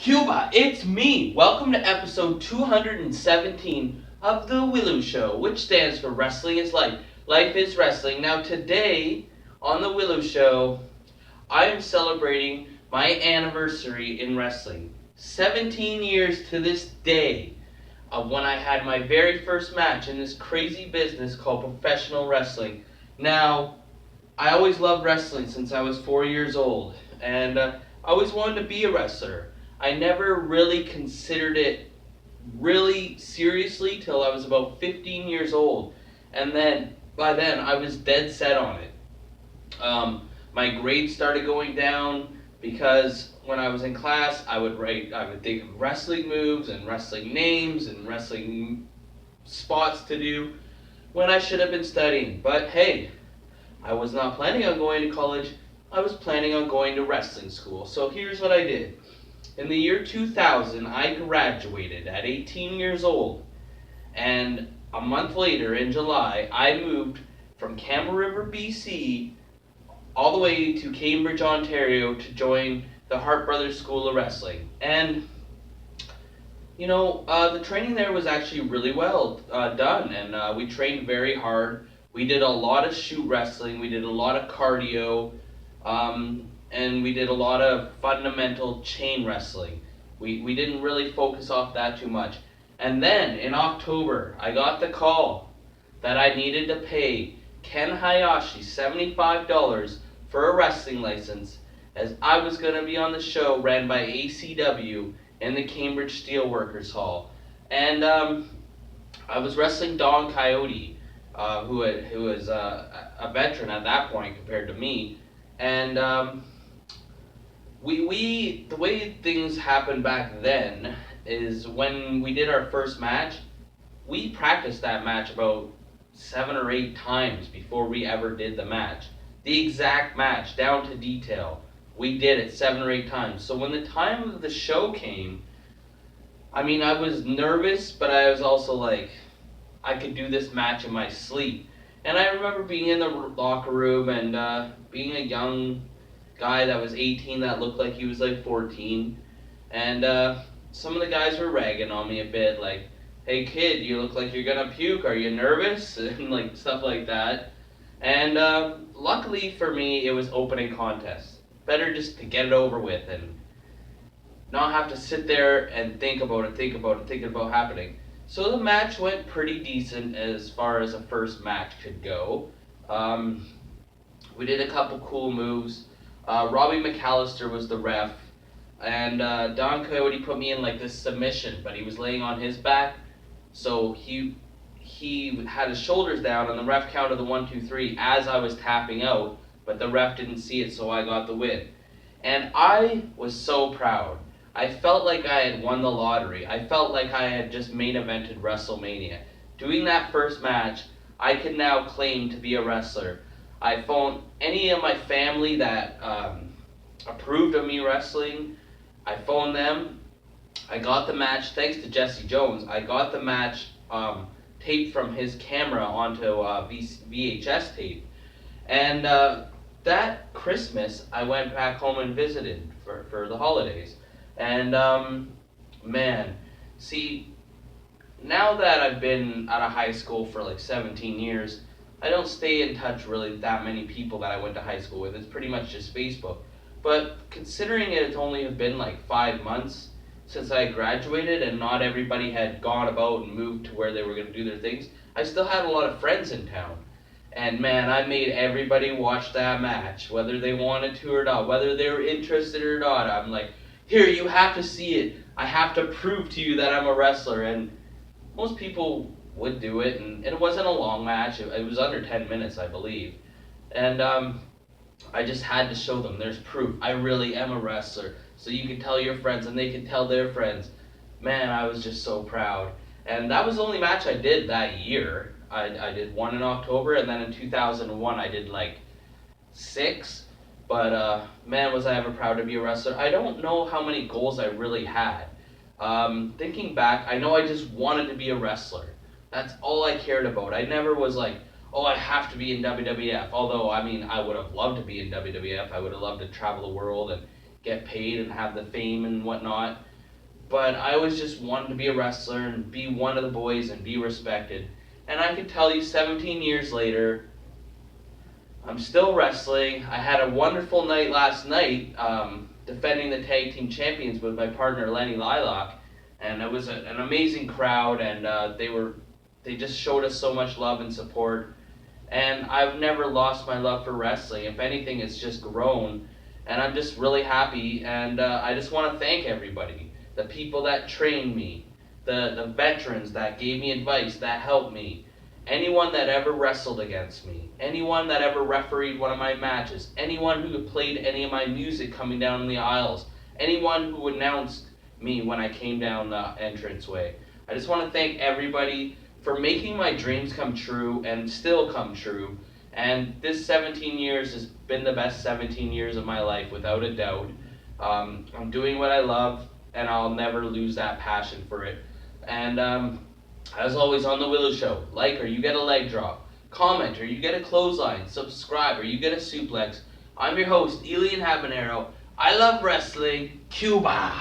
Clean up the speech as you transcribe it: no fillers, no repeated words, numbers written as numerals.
Cuba, it's me! Welcome to episode 217 of The Willow Show, which stands for Wrestling is Life. Life is Wrestling. Now, today on The Willow Show, I am celebrating my anniversary in wrestling. 17 years to this day of when I had my very first match in this crazy business called professional wrestling. Now, I always loved wrestling since I was 4 years old, and I always wanted to be a wrestler. I never really considered it really seriously till I was about 15 years old, and then by then I was dead set on it. My grades started going down because when I was in class, I would think of wrestling moves and wrestling names and wrestling spots to do when I should have been studying. But hey, I was not planning on going to college. I was planning on going to wrestling school. So here's what I did. In the year 2000, I graduated at 18 years old. And a month later, in July, I moved from Campbell River, BC, all the way to Cambridge, Ontario to join the Hart Brothers School of Wrestling. And the training there was actually really well done, and we trained very hard. We did a lot of shoot wrestling, we did a lot of cardio, and we did a lot of fundamental chain wrestling. We didn't really focus off that too much. And then in October, I got the call that I needed to pay Ken Hayashi $75 for a wrestling license, as I was going to be on the show ran by ACW in the Cambridge Steelworkers Hall. And I was wrestling Don Coyote, who was a veteran at that point compared to me. And the way things happened back then is when we did our first match, we practiced that match about 7 or 8 times before we ever did the match. The exact match, down to detail. We did it 7 or 8 times. So when the time of the show came, I mean, I was nervous, but I was also like, I could do this match in my sleep. And I remember being in the locker room and being a young guy that was 18 that looked like he was like 14. And some of the guys were ragging on me a bit, like, hey kid, you look like you're gonna puke, are you nervous? And like stuff like that. And luckily for me, it was opening contest. Better just to get it over with and not have to sit there and think about happening. So the match went pretty decent as far as a first match could go. We did a couple cool moves. Robbie McAllister was the ref, and Don Coyote put me in like this submission, but he was laying on his back, so he had his shoulders down, and the ref counted the 1, 2, 3 as I was tapping out, but the ref didn't see it, so I got the win. And I was so proud. I felt like I had won the lottery. I felt like I had just main evented WrestleMania. Doing that first match, I could now claim to be a wrestler. I phoned any of my family that approved of me wrestling. I phoned them. I got the match, thanks to Jesse Jones, I got the match taped from his camera onto VHS tape. And that Christmas, I went back home and visited for the holidays. And man, see, now that I've been out of high school for like 17 years, I don't stay in touch really that many people that I went to high school with. It's pretty much just Facebook. But considering it's only been like 5 months since I graduated and not everybody had gone about and moved to where they were going to do their things, I still had a lot of friends in town. And man, I made everybody watch that match, whether they wanted to or not, whether they were interested or not. I'm like, here, you have to see it. I have to prove to you that I'm a wrestler. And most people would do it, and it wasn't a long match. It was under 10 minutes, I believe. And I just had to show them there's proof. I really am a wrestler. So you can tell your friends, and they can tell their friends. Man, I was just so proud. And that was the only match I did that year. I did one in October, and then in 2001 I did like 6. But man, was I ever proud to be a wrestler. I don't know how many goals I really had. Thinking back, I know I just wanted to be a wrestler. That's all I cared about. I never was like, oh, I have to be in WWF. Although, I mean, I would have loved to be in WWF. I would have loved to travel the world and get paid and have the fame and whatnot. but I always just wanted to be a wrestler and be one of the boys and be respected. And I can tell you, 17 years later, I'm still wrestling. I had a wonderful night last night, defending the tag team champions with my partner Lenny Lilac, and it was an amazing crowd, and they just showed us so much love and support. And I've never lost my love for wrestling. If anything, it's just grown, and I'm just really happy. And I just want to thank everybody, the people that trained me, the veterans that gave me advice, that helped me, anyone that ever wrestled against me, anyone that ever refereed one of my matches, anyone who played any of my music coming down the aisles, anyone who announced me when I came down the entranceway. I just want to thank everybody for making my dreams come true and still come true. And this 17 years has been the best 17 years of my life, without a doubt. I'm doing what I love, and I'll never lose that passion for it. And as always on the Willow Show, like or you get a leg drop, comment or you get a clothesline, subscribe or you get a suplex. I'm your host, Elian Habanero. I love wrestling. Cuba!